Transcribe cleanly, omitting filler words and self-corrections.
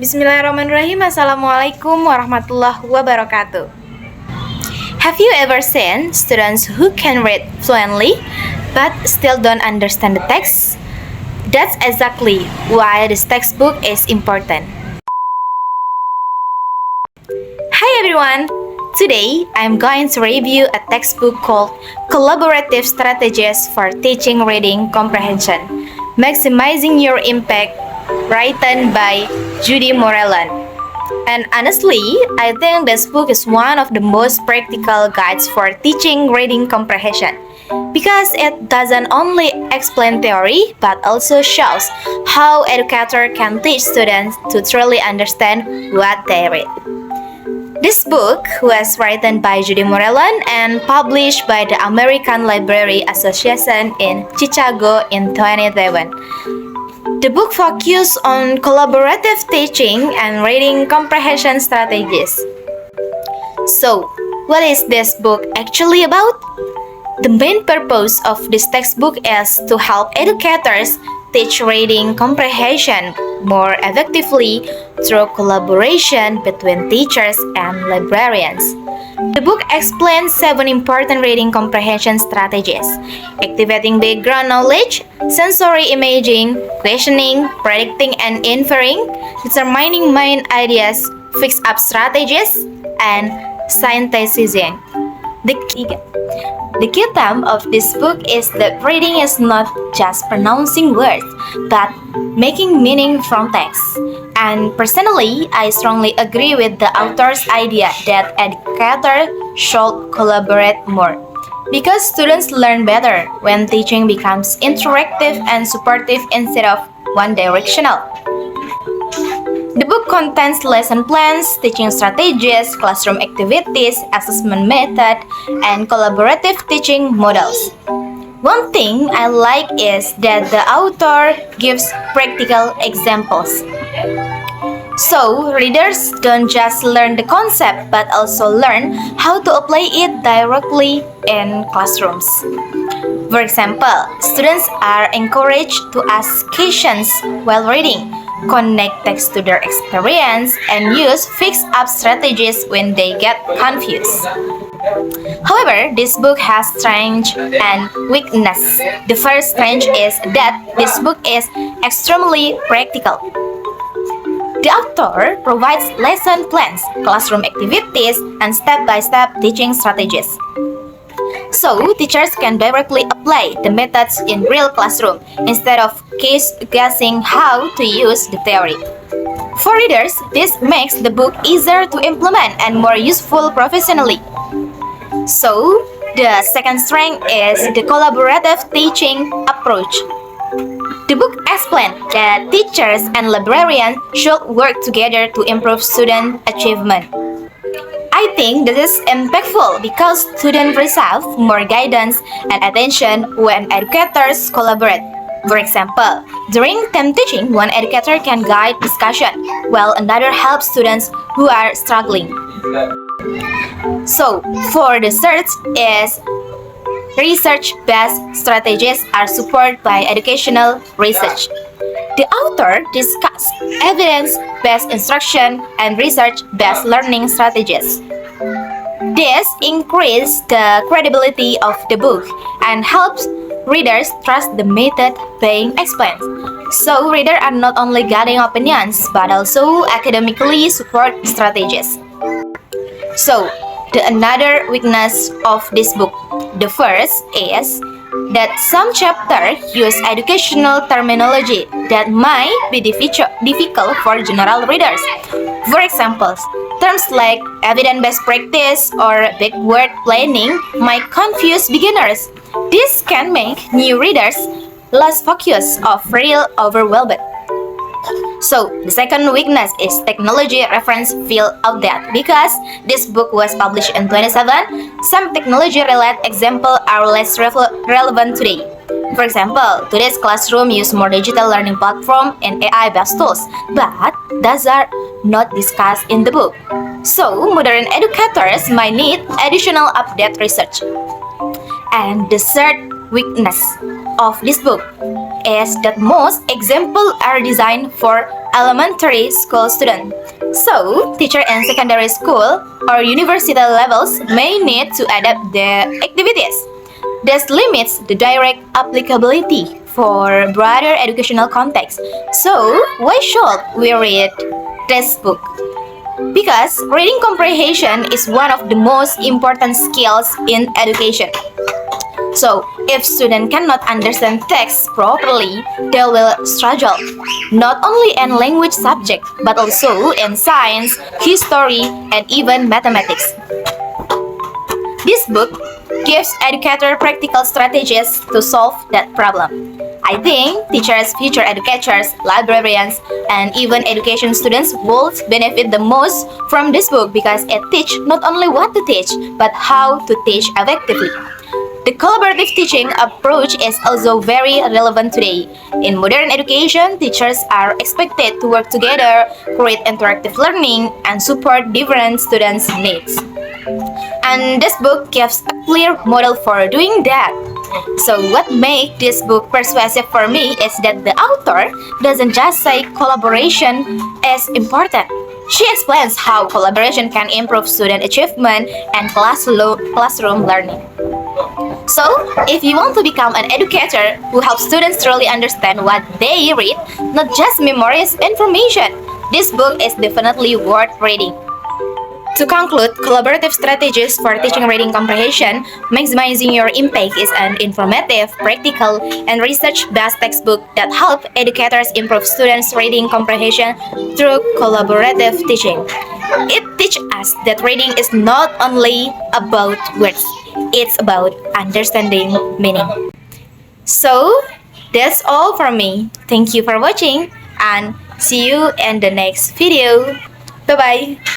Bismillahirrahmanirrahim. Assalamualaikum warahmatullahi wabarakatuh. Have you ever seen students who can read fluently but still don't understand the text? That's exactly why this textbook is important. Hi everyone! Today, I'm going to review a textbook called Collaborative Strategies for Teaching Reading Comprehension, Maximizing Your Impact, written by Judy Moreland. And honestly, I think this book is one of the most practical guides for teaching reading comprehension because it doesn't only explain theory but also shows how educators can teach students to truly understand what they read. This book was written by Judy Moreland and published by the American Library Association in Chicago in 2011. The book focuses on collaborative teaching and reading comprehension strategies. So, what is this book actually about? The main purpose of this textbook is to help educators teach reading comprehension more effectively through collaboration between teachers and librarians. The book explains 7 important reading comprehension strategies: activating background knowledge, sensory imaging, questioning, predicting and inferring, determining main ideas, fix-up strategies, and synthesizing. The key theme of this book is that reading is not just pronouncing words, but making meaning from text. And personally, I strongly agree with the author's idea that educators should collaborate more, because students learn better when teaching becomes interactive and supportive instead of one-directional. The book contains lesson plans, teaching strategies, classroom activities, assessment method, and collaborative teaching models. One thing I like is that the author gives practical examples. So, readers don't just learn the concept but also learn how to apply it directly in classrooms. For example, students are encouraged to ask questions while reading, connect text to their experience, and use fix-up strategies when they get confused. However, this book has strengths and weakness. The first strength is that this book is extremely practical. The author provides lesson plans, classroom activities, and step-by-step teaching strategies. So, teachers can directly apply the methods in real classroom instead of guessing how to use the theory. For readers, this makes the book easier to implement and more useful professionally. So, the second strength is the collaborative teaching approach. The book explains that teachers and librarians should work together to improve student achievement. I think this is impactful because students receive more guidance and attention when educators collaborate. For example, during team teaching, one educator can guide discussion, while another helps students who are struggling. So, for the third is research-based strategies are supported by educational research. The author discusses evidence-based instruction and research-based learning strategies. This increases the credibility of the book and helps readers trust the method being explained. So readers are not only getting opinions but also academically support strategies. So, another weakness of this book. The first is that some chapters use educational terminology that might be difficult for general readers. For example, terms like evidence-based practice or backward planning might confuse beginners. This can make new readers less focused or feel overwhelmed. So, the second weakness is technology reference feel outdated. Because this book was published in 2007, some technology-related examples are less relevant today. For example, today's classroom use more digital learning platform and AI-based tools, but those are not discussed in the book. So, modern educators might need additional update research. And the third weakness of this book is that most examples are designed for elementary school students. So, teacher in secondary school or university levels may need to adapt their activities. This limits the direct applicability for broader educational context. So, why should we read this book? Because reading comprehension is one of the most important skills in education. So, if students cannot understand text properly, they will struggle, not only in language subject, but also in science, history, and even mathematics. This book gives educators practical strategies to solve that problem. I think teachers, future educators, librarians, and even education students will benefit the most from this book because it teaches not only what to teach, but how to teach effectively. The collaborative teaching approach is also very relevant today. In modern education, teachers are expected to work together, create interactive learning, and support different students' needs. And this book gives a clear model for doing that. So what makes this book persuasive for me is that the author doesn't just say collaboration is important. She explains how collaboration can improve student achievement and classroom learning. So, if you want to become an educator who helps students truly understand what they read, not just memorize information, this book is definitely worth reading. To conclude, collaborative strategies for teaching reading comprehension, maximizing your impact is an informative, practical, and research-based textbook that helps educators improve students' reading comprehension through collaborative teaching. It teaches us that reading is not only about words, it's about understanding meaning. So, that's all from me. Thank you for watching and see you in the next video. Bye-bye.